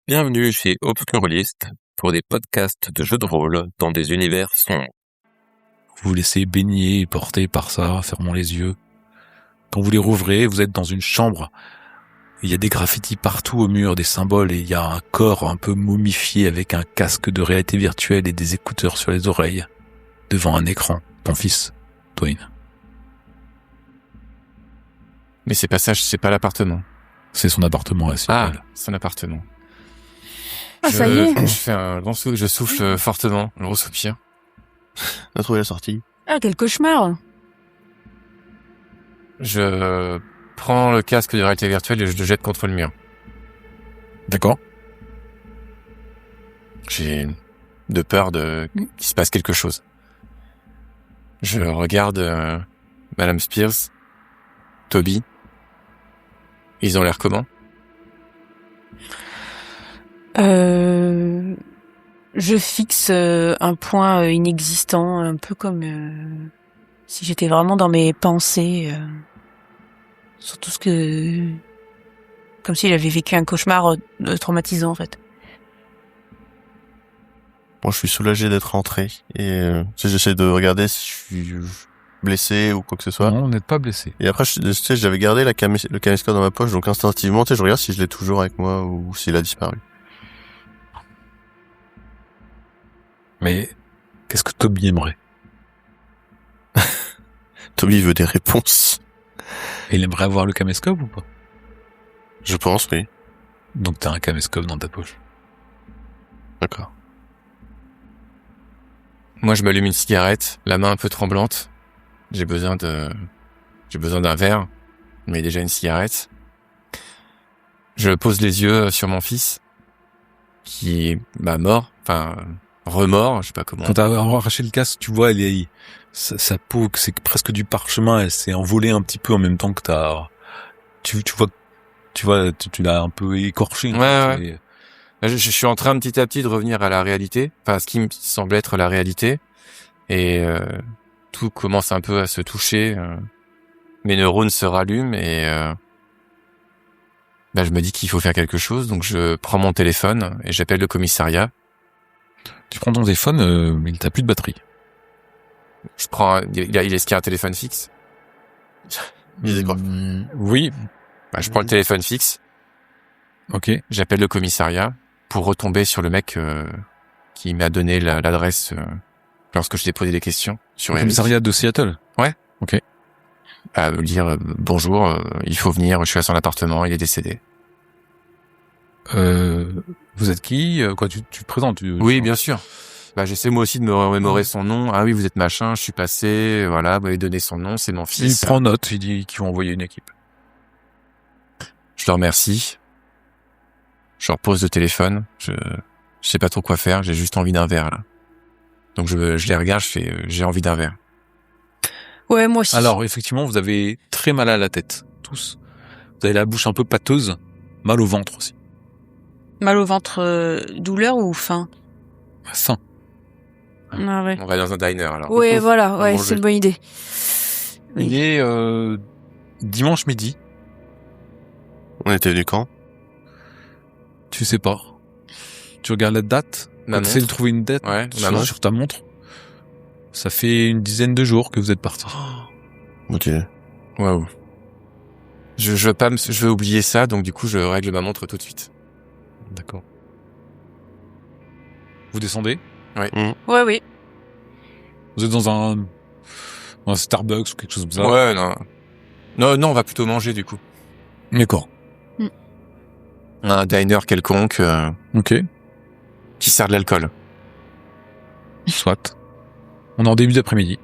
Bienvenue chez Obscurlist pour des podcasts de jeux de rôle dans des univers sombres. Vous vous laissez baigner et porter par ça, fermant les yeux. Quand vous les rouvrez, vous êtes dans une chambre. Il y a des graffitis partout au mur, des symboles, et il y a un corps un peu momifié avec un casque de réalité virtuelle et des écouteurs sur les oreilles, devant un écran. Ton fils, Dwayne. Mais c'est pas l'appartement. C'est son appartement à Seattle. Son appartement. Ah, ça y est. Je fais un grand souffle, je souffle fortement, un gros soupir. On a trouvé la sortie. Ah, quel cauchemar. Je prends le casque de réalité virtuelle et je le jette contre le mur. D'accord. J'ai de peur qu'il se passe quelque chose. Je regarde Madame Spears, Toby. Ils ont l'air comment? Je fixe un point inexistant, un peu comme si j'étais vraiment dans mes pensées, sur tout ce que... Comme si j'avais vécu un cauchemar traumatisant, en fait. Bon, je suis soulagé d'être rentré et j'essaie de regarder si je suis blessé ou quoi que ce soit. Non, vous n'êtes pas blessé. Et après, j'avais gardé le caméscope dans ma poche, donc instinctivement, je regarde si je l'ai toujours avec moi ou s'il a disparu. Mais qu'est-ce que Toby aimerait? Toby veut des réponses. Il aimerait avoir le caméscope ou pas? Je pense, oui. Donc t'as un caméscope dans ta poche. D'accord. Moi, je m'allume une cigarette, la main un peu tremblante. J'ai besoin d'un verre, mais déjà une cigarette. Je pose les yeux sur mon fils, qui est mort, remort, je sais pas comment. Quand t'as arraché le casque, tu vois, sa peau, que c'est presque du parchemin, elle s'est envolée un petit peu en même temps que tu l'as un peu écorché. Ouais. Je suis en train petit à petit de revenir à la réalité, ce qui me semble être la réalité, et tout commence un peu à se toucher. Mes neurones se rallument et je me dis qu'il faut faire quelque chose, donc je prends mon téléphone et j'appelle le commissariat. Tu prends ton téléphone, mais il t'a plus de batterie. Est-ce qu'il y a un téléphone fixe? Oui. Je prends le téléphone fixe. Ok. J'appelle le commissariat pour retomber sur le mec qui m'a donné l'adresse lorsque je lui ai posé des questions sur Le commissariat de Seattle. Ouais. Ok. À me dire bonjour, il faut venir, je suis à son appartement, il est décédé. Vous êtes qui? Quoi, tu te présentes? Oui, bien sûr. J'essaie moi aussi de me remémorer son nom. Ah oui, vous êtes machin, je suis passé, voilà, vous m'avez donné son nom, c'est mon fils. Il prend note, il dit qu'ils vont envoyer une équipe. Je le remercie. Je repose le téléphone. Je sais pas trop quoi faire, j'ai juste envie d'un verre, là. Donc je les regarde, je fais, j'ai envie d'un verre. Ouais, moi aussi. Alors, effectivement, vous avez très mal à la tête, tous. Vous avez la bouche un peu pâteuse, mal au ventre aussi. Mal au ventre, douleur ou faim? Faim. Ah ouais. On va dans un diner, alors. Ouais, voilà, ouais, manger. c'est une bonne idée. Il est dimanche midi. On était venu quand? Tu sais pas. Tu regardes la date. Ma Tu essaies de montre. trouver une date Ouais, ma montre. sur ta montre. Ça fait une dizaine de jours que vous êtes partis. Ok. Waouh. Je veux oublier ça, donc du coup, je règle ma montre tout de suite. D'accord. Vous descendez? Ouais, oui. Vous êtes dans un Starbucks ou quelque chose comme ça? Ouais, non, on va plutôt manger, du coup. D'accord. Un diner quelconque, Ok. qui sert de l'alcool. Soit. On est en début d'après-midi.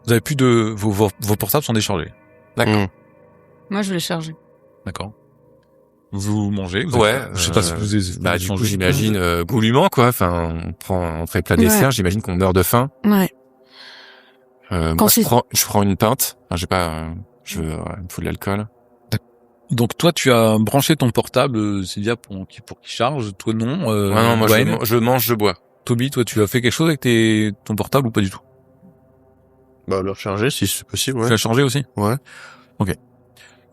Vous avez plus de... Vos portables sont déchargés. D'accord. Moi, je l'ai chargé. D'accord. Vous mangez? Je sais pas si vous du coup, j'imagine, goulûment, quoi. On prend entrée plat dessert, j'imagine qu'on meurt de faim. Ouais. Moi, je prends une pinte. Je veux, il me faut de l'alcool. Donc toi, tu as branché ton portable, Sylvia, pour qu'il charge. Toi, non. Non, moi, Dwayne, je mange, je bois. Toby, toi, tu as fait quelque chose avec ton portable ou pas du tout? Le recharger si c'est possible, Tu ouais. l'as chargé aussi? Ouais. Ok.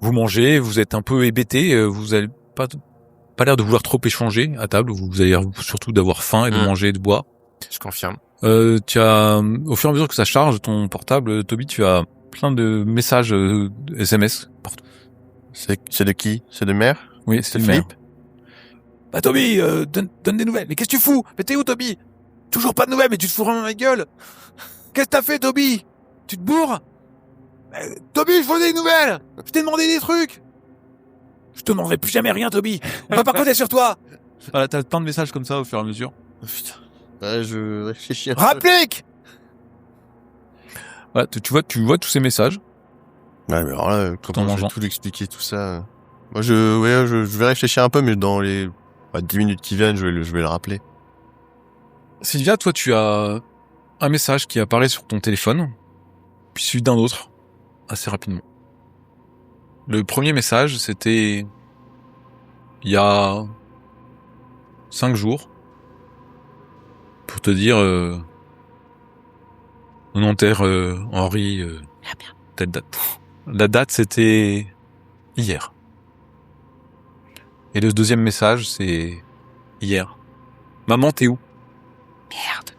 Vous mangez, vous êtes un peu hébété, vous avez pas pas l'air de vouloir trop échanger à table. Vous avez l'air surtout d'avoir faim et de manger et de boire. Je confirme. Tu as, au fur et à mesure que ça charge ton portable, Toby, tu as plein de messages SMS partout. C'est de qui? C'est de mère? Oui, c'est de le maire. Philippe? Bah Toby, donne des nouvelles. Mais qu'est-ce que tu fous? Mais t'es où, Toby? Toujours pas de nouvelles, mais tu te fous vraiment ma gueule. Qu'est-ce que t'as fait, Toby? Tu te bourres? Toby, je veux des nouvelles. Je t'ai demandé des trucs. Je te demanderai plus jamais rien, Toby. On va pas compter sur toi. Voilà, t'as plein de messages comme ça au fur et à mesure. Oh, putain. Ouais, je réfléchis un peu. Rapplique. Voilà, tu vois tous ces messages. Ouais, mais alors là, Tout en quand on mangeant. va tout l'expliquer, tout ça... Moi, je vais réfléchir un peu, mais dans les 10 minutes qui viennent, je vais le rappeler. Sylvia, toi, tu as un message qui apparaît sur ton téléphone, puis suivi d'un autre, assez rapidement. Le premier message, c'était il y a 5 jours, pour te dire on enterre Henri telle date. La date, c'était hier. Et le deuxième message, c'est hier. Maman, t'es où? Merde.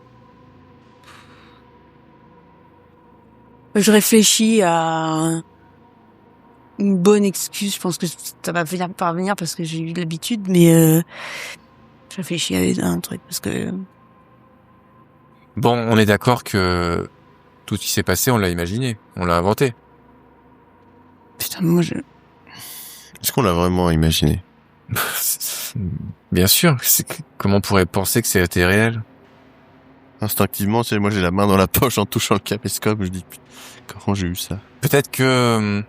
Je réfléchis à une bonne excuse. Je pense que ça va finir par venir parce que j'ai eu l'habitude, mais je réfléchis à un truc parce que Bon, on est d'accord que tout ce qui s'est passé, on l'a imaginé, on l'a inventé. putain, moi Est-ce qu'on l'a vraiment imaginé? Bien sûr. Comment on pourrait penser que c'était réel? Instinctivement, tu sais, moi j'ai la main dans la poche en touchant le caméscope, je dis, putain, comment j'ai eu ça? Peut-être que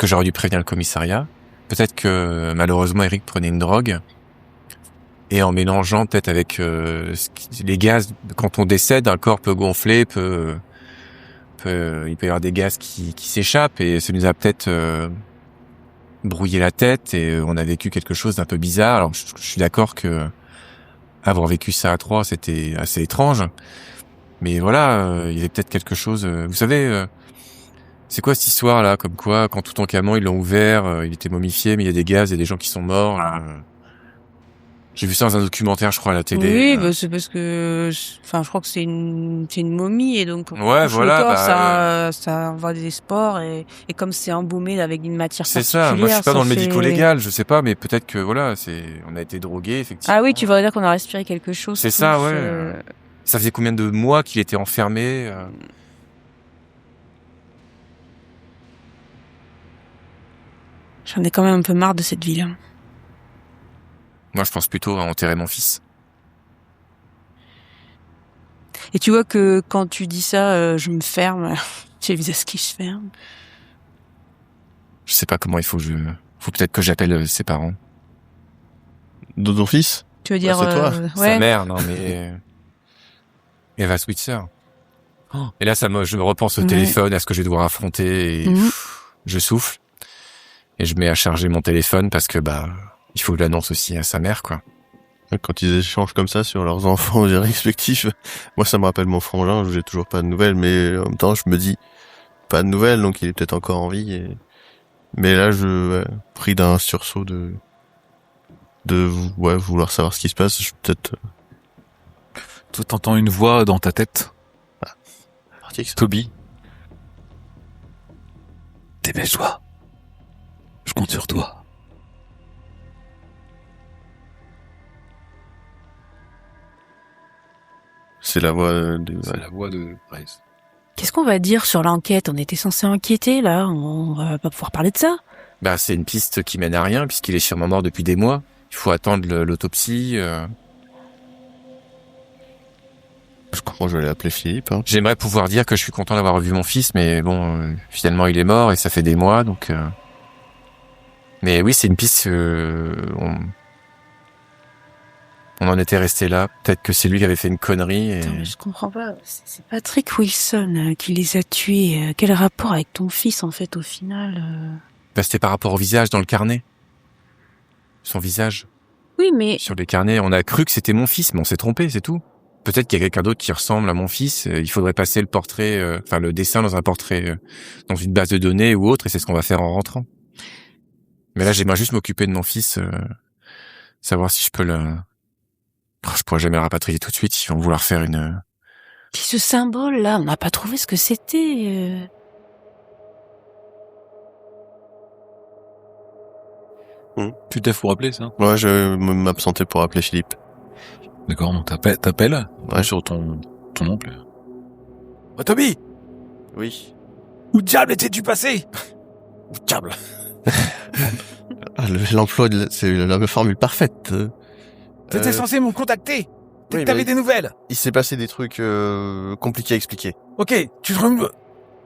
j'aurais dû prévenir le commissariat. Peut-être que malheureusement Eric prenait une drogue. Et en mélangeant peut-être avec les gaz, quand on décède, un corps peut gonfler, il peut y avoir des gaz qui s'échappent et ça nous a peut-être brouillé la tête et on a vécu quelque chose d'un peu bizarre. Alors je suis d'accord que avoir vécu ça à 3, c'était assez étrange. Mais voilà, il y avait peut-être quelque chose. Vous savez, c'est quoi cette histoire là, comme quoi quand Toutankhamon ils l'ont ouvert, il était momifié, mais il y a des gaz et des gens qui sont morts. J'ai vu ça dans un documentaire, je crois, à la télé. oui, bah c'est parce que, enfin, je crois que c'est une momie et donc Ouais, voilà, le corps, bah, ça envoie des spores et comme c'est embaumé avec une matière c'est particulière. ça. Moi, je suis pas dans le fait- médico-légal, je sais pas, mais peut-être que voilà, on a été drogué, effectivement. Ah oui, tu voudrais dire qu'on a respiré quelque chose. C'est tous, ça, ouais. Ça faisait combien de mois qu'il était enfermé J'en ai quand même un peu marre de cette ville. Moi, je pense plutôt à enterrer mon fils. Et tu vois que quand tu dis ça, je me ferme. J'ai le visage qui se ferme. Je sais pas comment il faut. Faut peut-être que j'appelle ses parents. De ton fils? Tu veux dire c'est toi. ouais. Sa mère, non mais Eva Switzer. Et là, je me repense au Ouais. téléphone, à ce que je vais devoir affronter. Et Mhm. je souffle et je mets à charger mon téléphone parce que il faut que je l'annonce aussi à sa mère, quoi. Quand ils échangent comme ça sur leurs enfants respectifs, moi ça me rappelle mon frangin, j'ai toujours pas de nouvelles, mais en même temps je me dis, pas de nouvelles, donc il est peut-être encore en vie. Mais là, pris d'un sursaut de vouloir savoir ce qui se passe, je suis peut-être Toi, t'entends une voix dans ta tête. parti avec ça. Toby. Dépêche-toi. Je compte sur toi. C'est la voix de... C'est la voix de Bryce. Qu'est-ce qu'on va dire sur l'enquête? On était censé enquêter, là. On va pas pouvoir parler de ça. C'est une piste qui mène à rien puisqu'il est sûrement mort depuis des mois. Il faut attendre l'autopsie. Moi, je vais aller appeler Philippe. Hein. J'aimerais pouvoir dire que je suis content d'avoir revu mon fils, mais bon, finalement il est mort et ça fait des mois, donc. Mais oui, c'est une piste. On en était resté là. Peut-être que c'est lui qui avait fait une connerie. Et... Attends, mais je comprends pas. C'est Patrick Wilson qui les a tués. Quel rapport avec ton fils, en fait, au final C'était par rapport au visage dans le carnet. Son visage. Oui, mais Sur les carnets, on a cru que c'était mon fils, mais on s'est trompé, c'est tout. Peut-être qu'il y a quelqu'un d'autre qui ressemble à mon fils. Il faudrait passer le portrait, le dessin dans un portrait, dans une base de données ou autre, et c'est ce qu'on va faire en rentrant. Mais là, j'aimerais juste m'occuper de mon fils, savoir si je peux je pourrais jamais le rapatrier tout de suite. Ils vont vouloir faire une... Puis ce symbole-là, on n'a pas trouvé ce que c'était. Tu t'es faut rappeler ça? Ouais, je m'absentais pour appeler Philippe. D'accord, donc t'appelles Ouais. sur ton oncle. Oh, Toby! Oui. Où diable étais-tu passé? Où diable? Ah, l'emploi, c'est la formule parfaite. T'étais censé me contacter. Oui, T'avais mais- des nouvelles. Il s'est passé des trucs compliqués à expliquer. Ok, tu te rends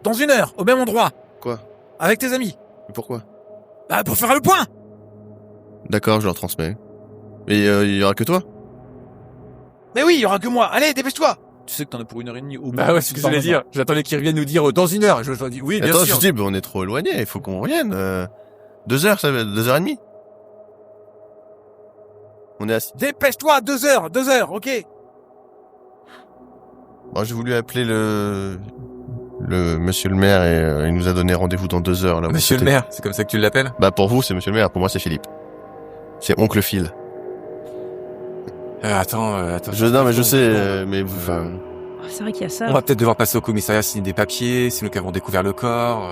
dans 1 heure, au même endroit, Quoi? avec tes amis. Mais pourquoi? Bah, pour faire le point. D'accord, je leur transmets. Et il y aura que toi? Mais oui, il y aura que moi. Allez, dépêche-toi. Tu sais que t'en as pour 1h30 au moins. Bah ouais, c'est ce que j'allais dire. J'attendais qu'ils reviennent nous dire dans 1 heure. Je leur dis oui, bien Attends, sûr. je dis, on est trop éloigné, il faut qu'on revienne. 2 heures, ça va, 2h30. On est assis. Dépêche-toi, 2 heures, ok. Bon, j'ai voulu appeler le monsieur le maire et il nous a donné rendez-vous dans 2 heures. Là, Monsieur le C'était- maire, c'est comme ça que tu l'appelles? Bah pour vous, c'est monsieur le maire, pour moi, c'est Philippe. C'est oncle Phil. Attends. Non, mais je sais, mais vous... Enfin, C'est vrai qu'il y a ça. on va peut-être devoir passer au commissariat signer des papiers. C'est nous qui avons découvert le corps.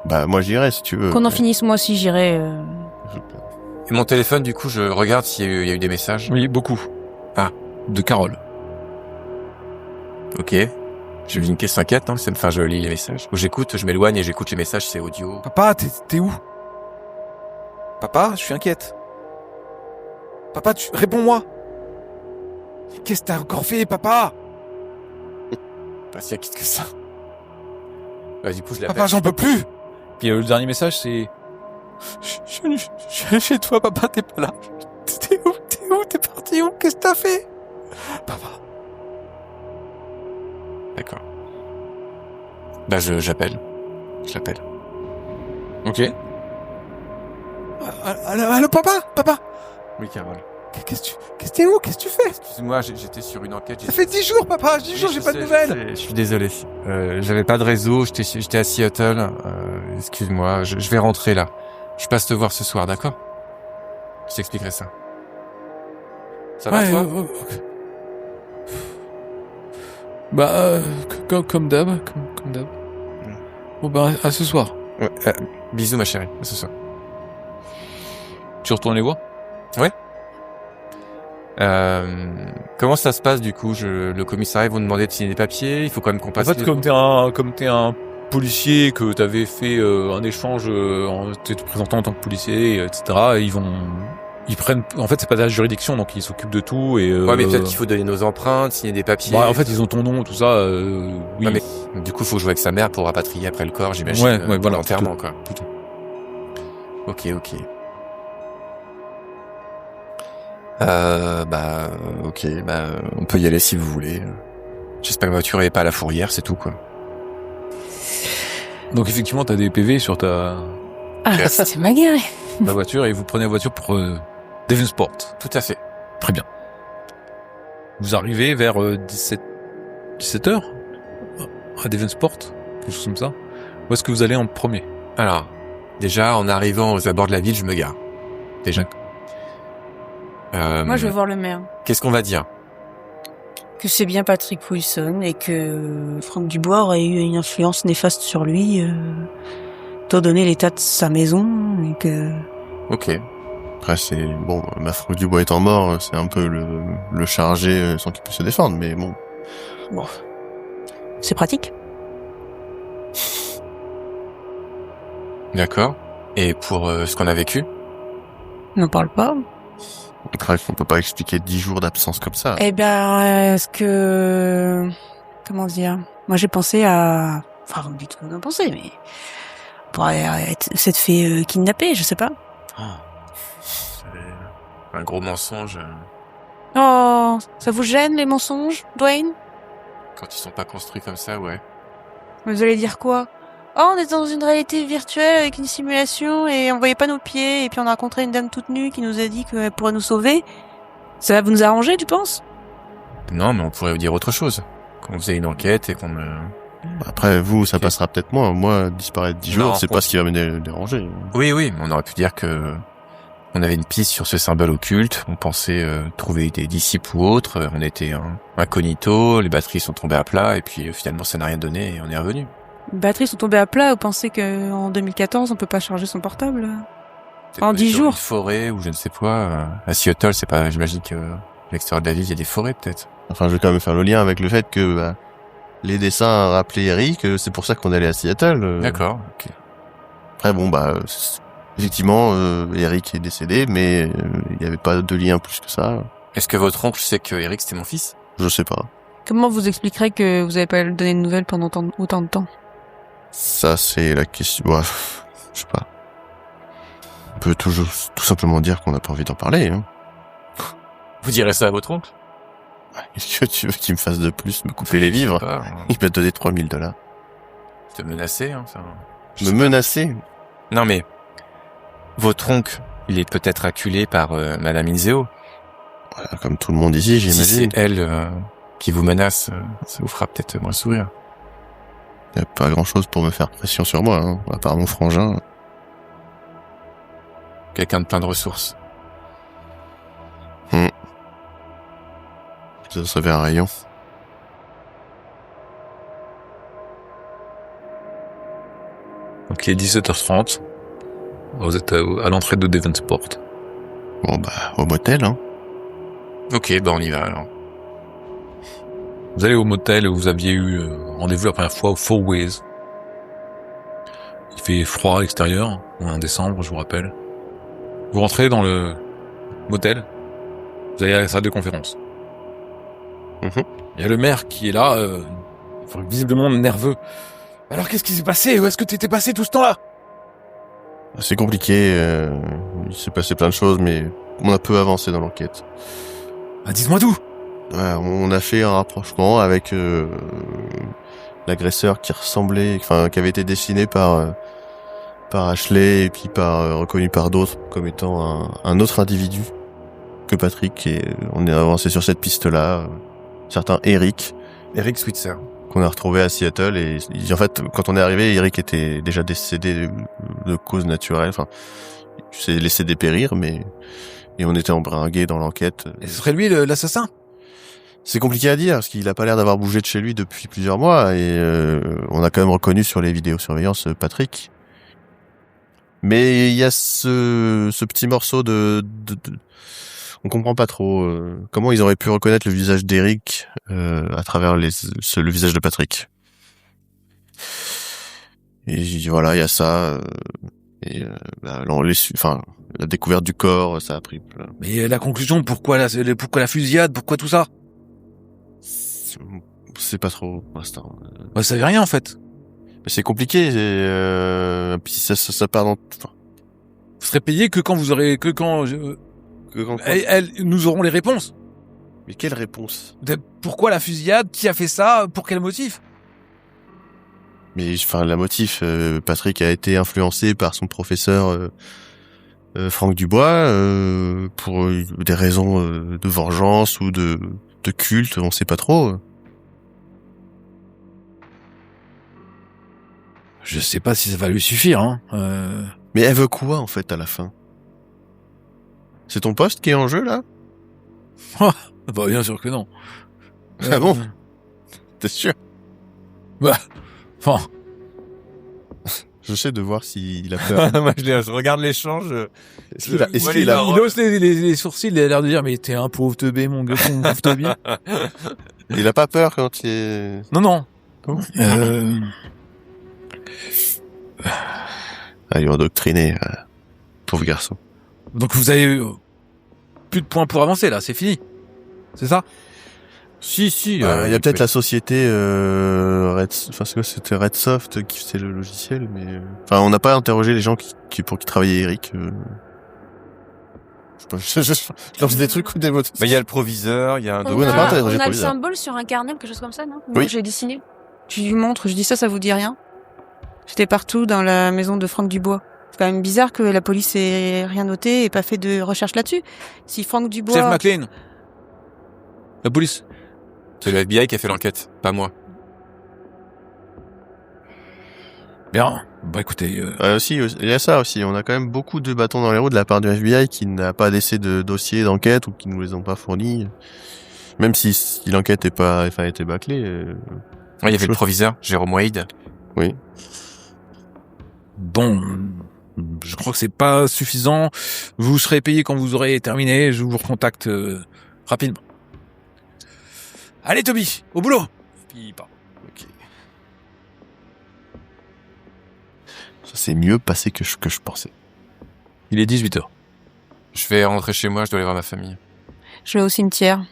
Bah moi, j'irai, si tu veux. Qu'on en finisse, moi aussi, j'irai. Et mon téléphone, du coup, je regarde s'il y a eu des messages. Oui, beaucoup. Ah. De Carole. Ok. Je lis une question inquiète, hein. Enfin, je lis les messages. Ou j'écoute, je m'éloigne et j'écoute les messages, c'est audio. Papa, t'es où? Papa, je suis inquiète. Papa, réponds-moi. Qu'est-ce que t'as encore fait, papa? Pas si inquiète que ça. Bah, du coup, je l'appelle. Papa, j'en peux plus. Puis le dernier message, c'est... Je suis chez toi, papa, t'es pas là. T'es où? T'es parti où? Qu'est-ce que t'as fait? Papa. D'accord. Bah, j'appelle. Je l'appelle. Ok. Allô, papa? Oui, Carole. Qu'est-ce que t'es où? Qu'est-ce que tu fais? Excuse-moi, j'étais sur une enquête. Ça fait 10 jours, papa. 10 jours, j'ai pas de nouvelles. Je suis désolé. J'avais pas de réseau, j'étais à Seattle. Excuse-moi, je vais rentrer là. Je passe te voir ce soir, d'accord? Je t'expliquerai ça. Ça va, toi? Bah, comme d'hab, comme d'hab. Bon, bah, à ce soir. Ouais, bisous, ma chérie. À ce soir. Tu retournes les voir? Comment ça se passe, du coup? Le commissariat vont demander de signer des papiers. Il faut quand même qu'on En passe... fait, comme t'es un policier, que t'avais fait un échange, t'es te présentant en tant que policier, etc., ils prennent, en fait, c'est pas de la juridiction, donc ils s'occupent de tout, et Ouais, mais peut-être qu'il faut donner nos empreintes, signer des papiers. bah, en fait, ils ont ton nom, tout ça, oui. Ouais, mais du coup, faut jouer avec sa mère pour rapatrier après le corps, j'imagine. Ouais, pour voilà, l'enterrement, quoi. tout. Ok. On peut y aller si vous voulez. J'espère que ma voiture est pas à la fourrière, c'est tout, quoi. Donc, effectivement, t'as des PV sur ta C'était ma guerre. voiture, et vous prenez la voiture pour Devonsport. Tout à fait. Très bien. Vous arrivez vers 17h à Devonsport, quelque chose comme ça. Où est-ce que vous allez en premier? Alors, déjà, en arrivant aux abords de la ville, je me gare. Déjà. Moi, je veux voir le maire. Qu'est-ce qu'on va dire? Que c'est bien Patrick Wilson et que Franck Dubois aurait eu une influence néfaste sur lui, étant donné l'état de sa maison, et que... Ok. Après, c'est... Bon, Franck Dubois étant mort, c'est un peu le charger sans qu'il puisse se défendre, mais bon. Bon. C'est pratique. D'accord. Et pour ce qu'on a vécu? N'en parle pas. Après, on peut pas expliquer 10 jours d'absence comme ça. Eh ben, est-ce que... Comment dire? Moi, j'ai pensé à... Enfin, vous me dites ce que vous en pensez, mais... Pourrait s'être fait kidnapper, je sais pas. C'est un gros mensonge Oh, ça vous gêne, les mensonges, Dwayne? quand ils sont pas construits comme ça, ouais. Vous allez dire quoi? Oh, on est dans une réalité virtuelle avec une simulation et on voyait pas nos pieds et puis on a rencontré une dame toute nue qui nous a dit qu'elle pourrait nous sauver. Ça va vous nous arranger, tu penses? Non, mais on pourrait dire autre chose. Qu'on faisait une enquête et qu'on Après, vous, ça Ok. passera peut-être moins. Moi, disparaître 10 jours, Non, c'est pas ce qui va me déranger. Oui, on aurait pu dire que on avait une piste sur ce symbole occulte. On pensait trouver des disciples ou autres. On était incognito, les batteries sont tombées à plat, et puis finalement ça n'a rien donné et on est revenu. Les batteries sont tombées à plat. Vous pensez qu'en 2014, on peut pas charger son portable? Peut-être En qu'on est 10 sur jours. Une forêt ou je ne sais quoi. À Seattle, c'est pas. J'imagine que à l'extérieur de la ville, il y a des forêts peut-être. Enfin, je vais quand même faire le lien avec le fait que les dessins rappelaient Eric, c'est pour ça qu'on allait à Seattle. D'accord. Ok. Après, bon, effectivement, Eric est décédé, mais il n'y avait pas de lien plus que ça. Est-ce que votre oncle sait que Eric c'était mon fils? Je sais pas. Comment vous expliquerez que vous avez pas donné de nouvelles pendant autant de temps? Ça, c'est la question. Ouais, je sais pas. On peut toujours tout simplement dire qu'on n'a pas envie d'en parler. Hein. Vous direz ça à votre oncle? Qu'est-ce que tu veux qu'il me fasse de plus? Me couper les vivres? Pas, Il m'a donné $3000. te menacer, hein, enfin. Me menacer? Non mais votre oncle, il est peut-être acculé par Madame Inzeo. Voilà, comme tout le monde ici, Si j'imagine. c'est elle qui vous menace, ça vous fera peut-être moins sourire. Il n'y a pas grand-chose pour me faire pression sur moi, hein, à part mon frangin. Quelqu'un de plein de ressources. Ça sauver un rayon. Donc il est 17h30. Vous êtes à l'entrée de Devonsport. Bon, au motel, hein. Ok, on y va alors. Vous allez au motel où vous aviez eu rendez-vous la première fois au Four Ways. Il fait froid à l'extérieur, on est en décembre, je vous rappelle. Vous rentrez dans le motel, vous allez à la salle de conférence. Il y a le maire qui est là, visiblement nerveux. Alors qu'est-ce qui s'est passé? Où est-ce que t'étais passé tout ce temps-là? C'est compliqué, il s'est passé plein de choses, mais on a peu avancé dans l'enquête. Ah, dites-moi tout. Ouais, on a fait un rapprochement avec l'agresseur qui avait été dessiné par Ashley et puis reconnu par d'autres comme étant un autre individu que Patrick, et on est avancé sur cette piste-là. Certain Eric Switzer. qu'on a retrouvé à Seattle, et en fait quand on est arrivé, Eric était déjà décédé de cause naturelle. Enfin, il s'est laissé dépérir, et on était embringués dans l'enquête. Et ce serait lui l'assassin? C'est compliqué à dire parce qu'il a pas l'air d'avoir bougé de chez lui depuis plusieurs mois, et on a quand même reconnu sur les vidéosurveillances Patrick. Mais il y a ce petit morceau on comprend pas trop comment ils auraient pu reconnaître le visage d'Eric à travers le visage de Patrick. Et voilà, il y a ça. La découverte du corps, ça a pris plein. Mais la conclusion, pourquoi la fusillade, pourquoi tout ça? C'est pas trop pour l'instant. Vous savez rien en fait. Mais c'est compliqué. Puis ça part dans. Vous serez payé que quand nous aurons les réponses. Mais quelle réponse? Pourquoi la fusillade? Qui a fait ça? Pour quel motif? Mais la motif, Patrick a été influencé par son professeur Franck Dubois pour des raisons de vengeance ou de culte, on sait pas trop. Je sais pas si ça va lui suffire, hein. Mais elle veut quoi en fait à la fin? C'est ton poste qui est en jeu là? Bah bien sûr que non. Ah bon? T'es sûr? Enfin, J'essaie de voir s'il a peur. Moi, je regarde l'échange. il hausse les sourcils, il a l'air de dire mais t'es un pauvre teubé mon gars, ton pauvre teubé. Il a pas peur quand il est... Non. Ah, il est endoctriné, pauvre garçon. Donc vous avez plus de points pour avancer là, c'est fini. C'est ça? Si. Il y a peut-être la société c'était Redsoft qui faisait le logiciel, mais on n'a pas interrogé les gens pour qui travaillait Eric. Je lance des trucs ou des mots. Il y a le proviseur, il y a un Oui, on a pas interrogé on a le le proviseur. symbole sur un carnet ou quelque chose comme ça, non? Oui. Moi, j'ai dessiné. Je lui montre, je dis ça vous dit rien? J'étais partout dans la maison de Franck Dubois. C'est quand même bizarre que la police ait rien noté et pas fait de recherche là-dessus. Si Franck Dubois... Chef McLean. La police. C'est le FBI qui a fait l'enquête, pas moi. Bien. Bah écoutez, Aussi, il y a ça aussi. On a quand même beaucoup de bâtons dans les roues de la part du FBI qui n'a pas laissé de dossiers d'enquête ou qui nous les ont pas fournis. Même si l'enquête était bâclée. Ouais, il y avait le proviseur, Jérôme Wade. Oui. bon, je crois que c'est pas suffisant. Vous serez payé quand vous aurez terminé. Je vous recontacte rapidement. Allez Toby, au boulot. Puis il part. Ok. Ça s'est mieux passé que je pensais. Il est 18h. Je vais rentrer chez moi, je dois aller voir ma famille. Je vais au cimetière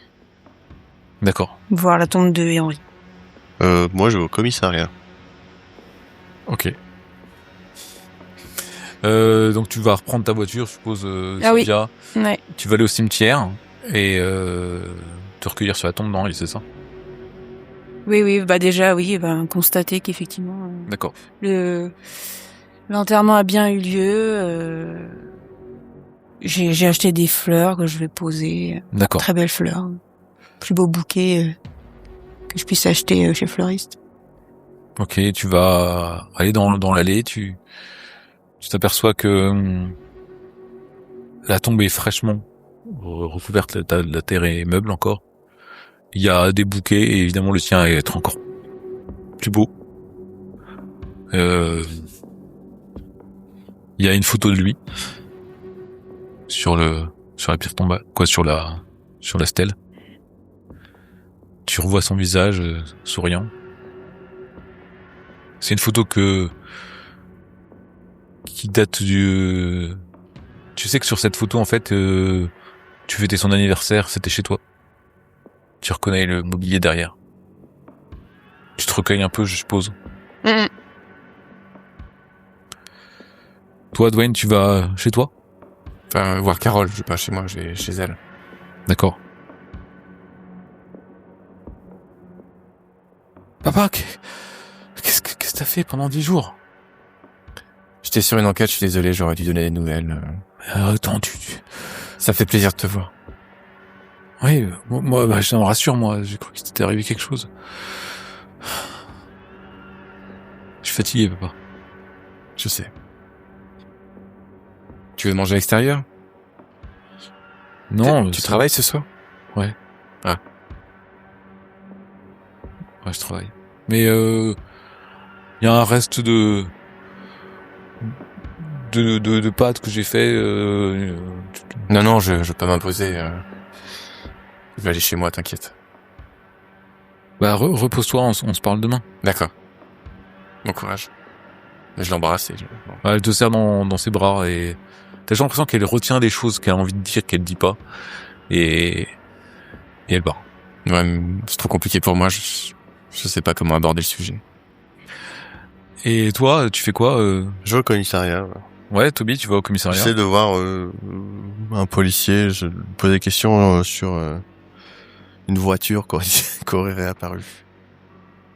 D'accord. voir la tombe de Henri. Moi, je vais au commissariat. Ok. Donc tu vas reprendre ta voiture, je suppose, Ah oui. Sylvia. Ouais. Tu vas aller au cimetière et te recueillir sur la tombe d'Henri, c'est ça? Oui, bah déjà, oui, constater qu'effectivement, D'accord. l'enterrement a bien eu lieu. J'ai acheté des fleurs que je vais poser. D'accord. Très belles fleurs. Plus beau bouquet que je puisse acheter chez fleuriste. Ok, tu vas aller dans l'allée, tu t'aperçois que la tombe est fraîchement recouverte de la terre et meubles encore. Il y a des bouquets et évidemment le tien va être encore plus beau. Il y a une photo de lui sur la pierre tombale, sur la stèle. Tu revois son visage souriant. C'est une photo qui date du... Tu sais que sur cette photo, en fait, tu fêtais son anniversaire, c'était chez toi. Tu reconnais le mobilier derrière. Tu te recueilles un peu, je suppose. Mmh. Toi, Dwayne, tu vas chez toi? Enfin, voir Carole, je vais pas chez moi, je vais chez elle. D'accord. Papa, qu'est-ce que t'as fait pendant 10 jours? J'étais sur une enquête, je suis désolé, j'aurais dû donner des nouvelles. Attends, Ça fait plaisir de te voir. Oui, moi, ça me rassure, moi. J'ai cru qu'il t'était arrivé quelque chose. Je suis fatigué, papa. Je sais. Tu veux manger à l'extérieur? Non. Tu travailles ce soir? Ouais. Ah. Ouais, je travaille. Mais il y a un reste de pâtes que j'ai fait. Non, je veux pas m'imposer. Je vais aller chez moi, t'inquiète. Bah repose-toi, on se parle demain. D'accord. Bon courage. Je l'embrasse et bon. Ouais, elle te serre dans ses bras et t'as l'impression qu'elle retient des choses qu'elle a envie de dire qu'elle dit pas et elle part. Ouais, mais c'est trop compliqué pour moi, je sais pas comment aborder le sujet. Et toi, tu fais quoi Je vais au commissariat. Ouais, Toby, tu vas au commissariat. J'essaie de voir un policier, je pose des questions sur une voiture qui aurait réapparu.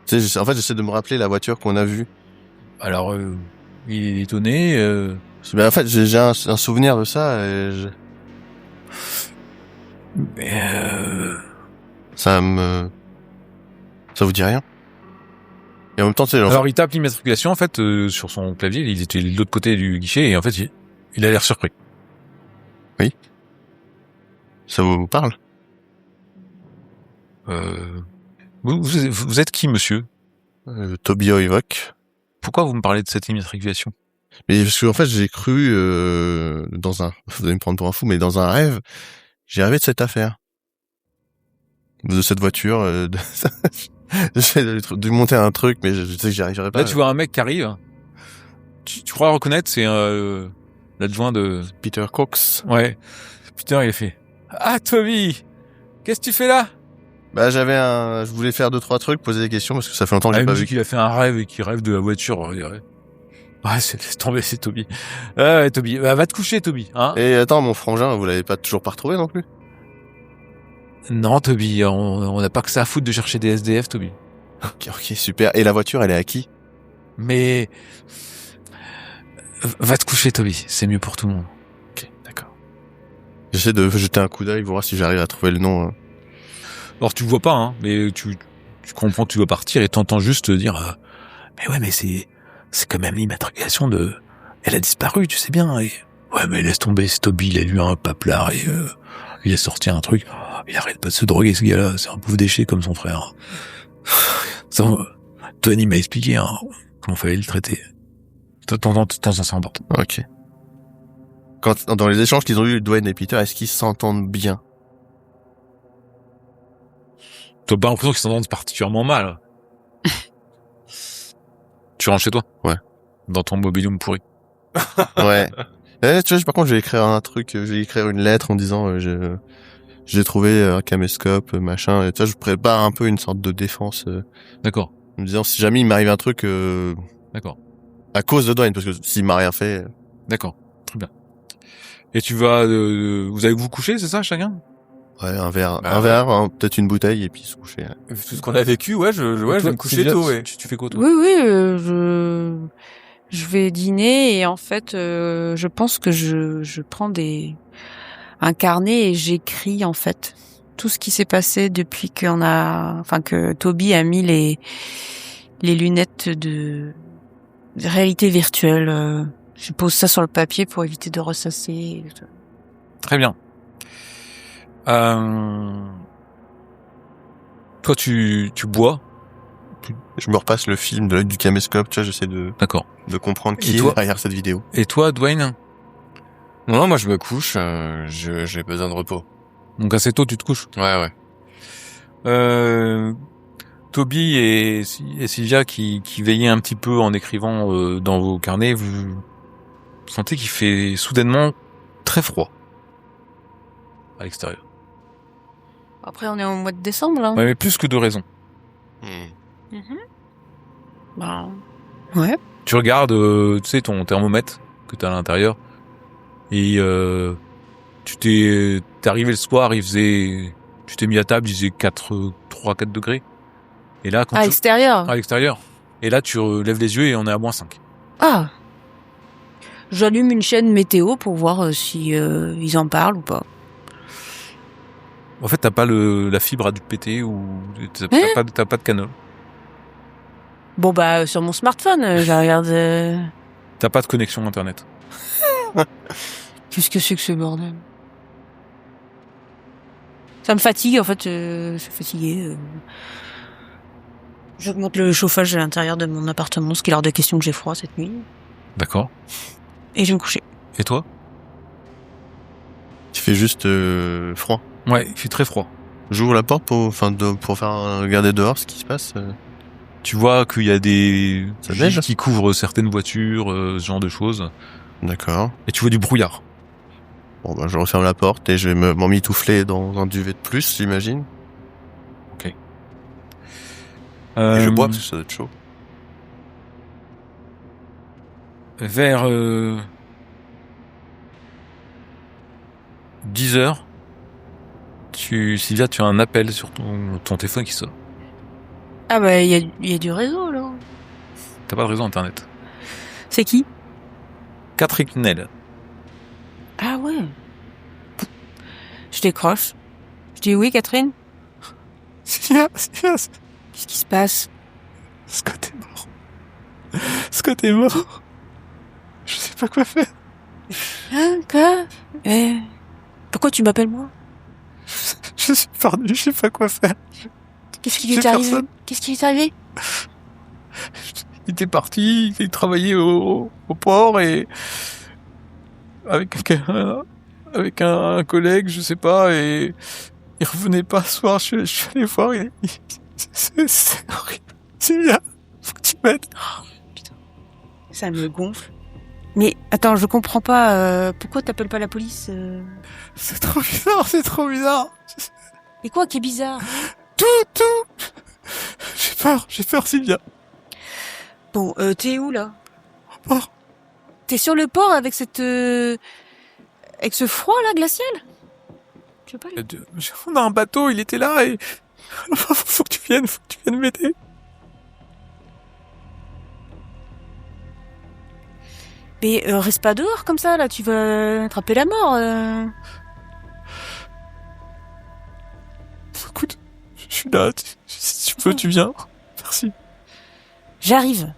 Tu sais, en fait, j'essaie de me rappeler la voiture qu'on a vue. Alors, il est étonné. En fait, j'ai un souvenir de ça et Mais ça vous dit rien? Et en même temps, tu sais, alors il tape l'immatriculation en fait sur son clavier. Il était de l'autre côté du guichet et en fait il a l'air surpris. ça vous parle? Vous êtes qui, monsieur? Toby Oivok. Pourquoi vous me parlez de cette immatriculation? Mais parce que en fait, j'ai cru vous allez me prendre pour un fou, mais dans un rêve, j'ai rêvé de cette affaire, de cette voiture. J'essaie de monter un truc, mais je sais que j'y arriverai pas. Là, tu vois un mec qui arrive. Tu crois reconnaître, c'est l'adjoint de... Peter Cox. Ouais. Putain, il a fait... Ah, Toby! Qu'est-ce que tu fais là? Bah, je voulais faire 2-3 trucs, poser des questions, parce que ça fait longtemps que Ah, j'ai il pas me dit vu. qu'il a fait un rêve et qu'il rêve de la voiture, on dirait. Ouais, laisse tomber, c'est Toby. Ouais, Toby. Bah, va te coucher, Toby, hein? Et attends, mon frangin, vous l'avez toujours pas retrouvé non plus? Non, Toby, on n'a pas que ça à foutre de chercher des SDF, Toby. Ok, super. Et la voiture, elle est à qui? Mais... Va te coucher, Toby, c'est mieux pour tout le monde. Ok, d'accord. J'essaie de jeter un coup d'œil, voir si j'arrive à trouver le nom. Alors, tu vois pas, hein, mais tu comprends que tu dois partir et t'entends juste dire mais ouais, mais c'est c'est quand même l'immatriculation de... Elle a disparu, tu sais bien. Et... Ouais, mais laisse tomber, c'est Toby, il a lu un paplard et il a sorti un truc. Il arrête pas de se droguer, ce gars-là. C'est un pauvre déchet comme son frère. Ça, Tony m'a expliqué comment fallait le traiter. De temps en temps, ça s'emporte. Ok. Dans les échanges qu'ils ont eu, Dwayne et Peter, est-ce qu'ils s'entendent bien? T'as pas l'impression qu'ils s'entendent particulièrement mal. Tu rentres chez toi? Ouais. Dans ton mobilium pourri. Ouais. Tu vois, par contre, je vais écrire un truc, je vais écrire une lettre en disant j'ai trouvé un caméscope, machin. Et, tu vois, je prépare un peu une sorte de défense. D'accord. En me disant, si jamais il m'arrive un truc D'accord. à cause de Dwayne, parce que s'il m'a rien fait... D'accord. Très bien. Et tu vas... vous allez vous coucher, c'est ça, chacun? Ouais, un verre, Bah, peut-être une bouteille, et puis se coucher. Vu tout ce qu'on a vécu, ouais, je vais me coucher tôt, ouais. Tu fais quoi, toi? Oui, je vais dîner et en fait, je pense que je prends un carnet et j'écris en fait tout ce qui s'est passé depuis que Toby a mis les lunettes de réalité virtuelle. Je pose ça sur le papier pour éviter de ressasser. Très bien. Toi, tu bois. Je me repasse le film du caméscope, tu vois, j'essaie D'accord. de comprendre Et qui toi est derrière cette vidéo. Et toi, Dwayne? Non, moi je me couche, j'ai besoin de repos. Donc assez tôt, tu te couches. Ouais, ouais. Toby et Sylvia qui veillaient un petit peu en écrivant dans vos carnets, vous sentez qu'il fait soudainement très froid à l'extérieur. Après, on est au mois de décembre, là. Ouais, mais plus que de raison. Bah, ouais. Tu regardes, tu sais, ton thermomètre que t'as à l'intérieur, et t'es arrivé le soir, tu t'es mis à table, il faisait 3-4 degrés. Et là, À l'extérieur. à l'extérieur. Et là, tu lèves les yeux et on est à -5. Ah. J'allume une chaîne météo pour voir si ils en parlent ou pas. En fait, t'as pas la fibre a dû péter ou t'as pas de canal. Bon bah sur mon smartphone, je regarde. T'as pas de connexion internet. Qu'est-ce que c'est que ce bordel? Ça me fatigue en fait. Je suis fatiguée. J'augmente le chauffage à l'intérieur de mon appartement, ce qui est hors de question que j'ai froid cette nuit. D'accord. Et je vais me coucher. Et toi? Il fait juste froid. Ouais, il fait très froid. J'ouvre la porte pour faire regarder dehors ce qui se passe. Tu vois qu'il y a des Ça neige gîtes qui couvrent certaines voitures, ce genre de choses. D'accord. Et tu vois du brouillard. Bon, bah, je referme la porte et je vais m'emmitoufler dans un duvet de plus, j'imagine. Ok. Et je bois parce que ça doit être chaud. Vers 10h, Sylvia, tu as un appel sur ton téléphone qui sonne. Ah bah il y a du réseau là. T'as pas de réseau internet. C'est qui? Catherine Nell. Ah ouais. Je décroche. Je dis oui, Catherine. Sylvia, Qu'est-ce qui se passe? Scott est mort. Scott est mort. Je sais pas quoi faire. Hein, quoi? Pourquoi tu m'appelles moi? Je suis perdu, je sais pas quoi faire. Qu'est-ce qui lui est arrivé? Qu'est-ce qui lui est arrivé? Il était parti, il travaillait au port et avec un collègue, je sais pas, et il revenait pas ce soir. Je suis allé voir, c'est horrible. Sylvia, faut que tu m'aides. Oh, putain. Ça me gonfle. Mais attends, je comprends pas. Pourquoi t'appelles pas la police? C'est trop bizarre, c'est trop bizarre. Et quoi qui est bizarre? Tout. J'ai peur, Sylvia. Bon, t'es où là? Au port. T'es sur le port avec avec ce froid là glacial? Tu veux pas aller? On a un bateau, il était là et faut que tu viennes m'aider. Mais reste pas dehors comme ça là, tu vas attraper la mort. Écoute, je suis là. Si tu veux, tu viens. Merci. J'arrive.